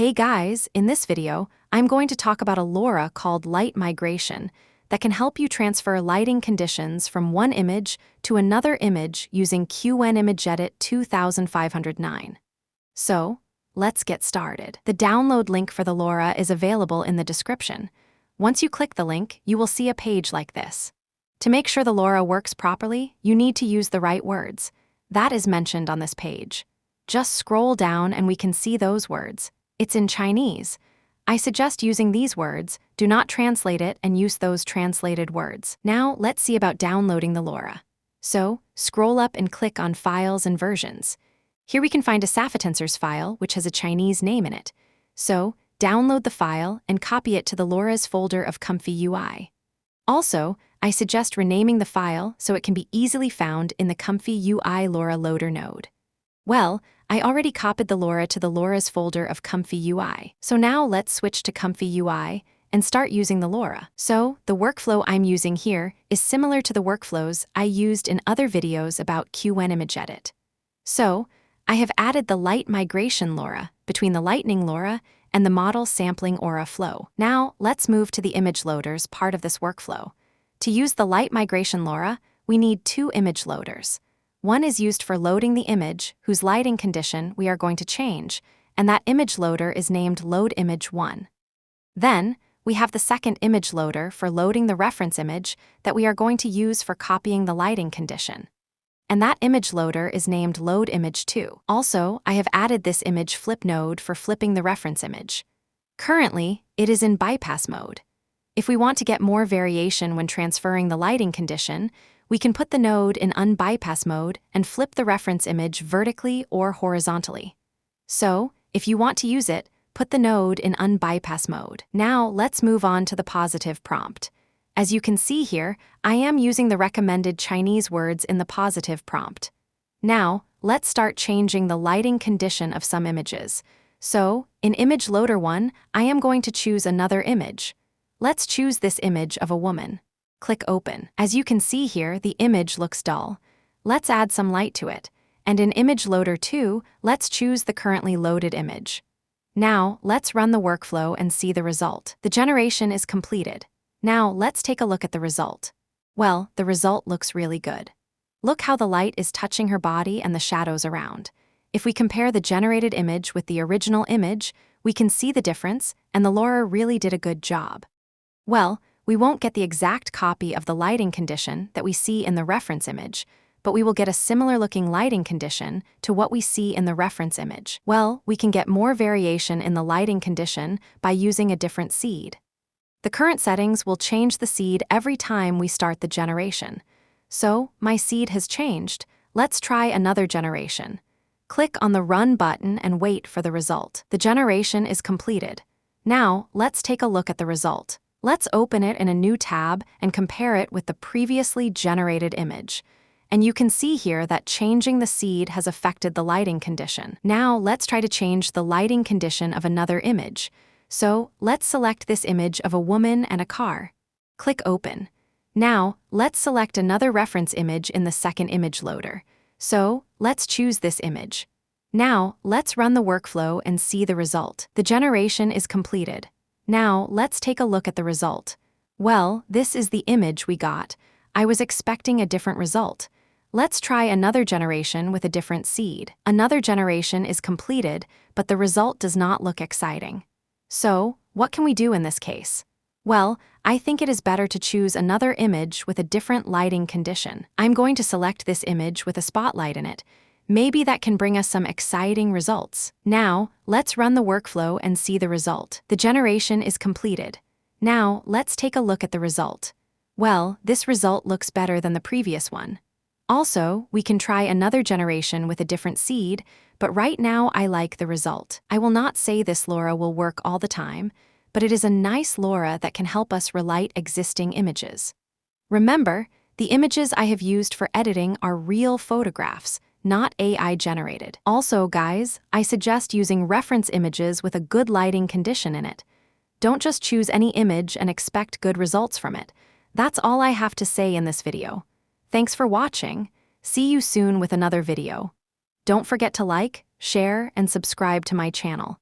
Hey guys, in this video, I'm going to talk about a LoRa called Light Migration that can help you transfer lighting conditions from one image to another image using Qwen ImageEdit 2509. So, let's get started. The download link for the LoRa is available in the description. Once you click the link, you will see a page like this. To make sure the LoRa works properly, you need to use the right words. That is mentioned on this page. Just scroll down and we can see those words. It's in Chinese. I suggest using these words, do not translate it and use those translated words. Now, let's see about downloading the LoRa. So, scroll up and click on Files and Versions. Here we can find a Saphatensors file which has a Chinese name in it. So, download the file and copy it to the LoRa's folder of ComfyUI. Also, I suggest renaming the file so it can be easily found in the ComfyUI LoRa loader node. Well, I already copied the LoRa to the LoRa's folder of ComfyUI. So now let's switch to ComfyUI and start using the LoRa. So, the workflow I'm using here is similar to the workflows I used in other videos about Qwen ImageEdit. So, I have added the Light Migration LoRa between the Lightning LoRa and the Model Sampling Aura flow. Now, let's move to the image loaders part of this workflow. To use the Light Migration LoRa, we need two image loaders. One is used for loading the image, whose lighting condition we are going to change, and that image loader is named Load Image 1. Then, we have the second image loader for loading the reference image that we are going to use for copying the lighting condition. And that image loader is named Load Image 2. Also, I have added this image flip node for flipping the reference image. Currently, it is in bypass mode. If we want to get more variation when transferring the lighting condition, we can put the node in unbypass mode and flip the reference image vertically or horizontally. So, if you want to use it, put the node in unbypass mode. Now, let's move on to the positive prompt. As you can see here, I am using the recommended Chinese words in the positive prompt. Now, let's start changing the lighting condition of some images. So, in Image Loader 1, I am going to choose another image. Let's choose this image of a woman. Click Open. As you can see here, the image looks dull. Let's add some light to it. And in Image Loader 2, let's choose the currently loaded image. Now, let's run the workflow and see the result. The generation is completed. Now, let's take a look at the result. Well, the result looks really good. Look how the light is touching her body and the shadows around. If we compare the generated image with the original image, we can see the difference, and the LoRa really did a good job. Well, we won't get the exact copy of the lighting condition that we see in the reference image, but we will get a similar-looking lighting condition to what we see in the reference image. Well, we can get more variation in the lighting condition by using a different seed. The current settings will change the seed every time we start the generation. So, my seed has changed. Let's try another generation. Click on the Run button and wait for the result. The generation is completed. Now, let's take a look at the result. Let's open it in a new tab and compare it with the previously generated image. And you can see here that changing the seed has affected the lighting condition. Now, let's try to change the lighting condition of another image. So, let's select this image of a woman and a car. Click Open. Now, let's select another reference image in the second image loader. So, let's choose this image. Now, let's run the workflow and see the result. The generation is completed. Now, let's take a look at the result. Well, this is the image we got. I was expecting a different result. Let's try another generation with a different seed. Another generation is completed, but the result does not look exciting. So, what can we do in this case? Well, I think it is better to choose another image with a different lighting condition. I'm going to select this image with a spotlight in it. Maybe that can bring us some exciting results. Now, let's run the workflow and see the result. The generation is completed. Now, let's take a look at the result. Well, this result looks better than the previous one. Also, we can try another generation with a different seed, but right now I like the result. I will not say this LoRa will work all the time, but it is a nice LoRa that can help us relight existing images. Remember, the images I have used for editing are real photographs, not AI generated. Also, guys, I suggest using reference images with a good lighting condition in it. Don't just choose any image and expect good results from it. That's all I have to say in this video. Thanks for watching. See you soon with another video. Don't forget to like, share, and subscribe to my channel.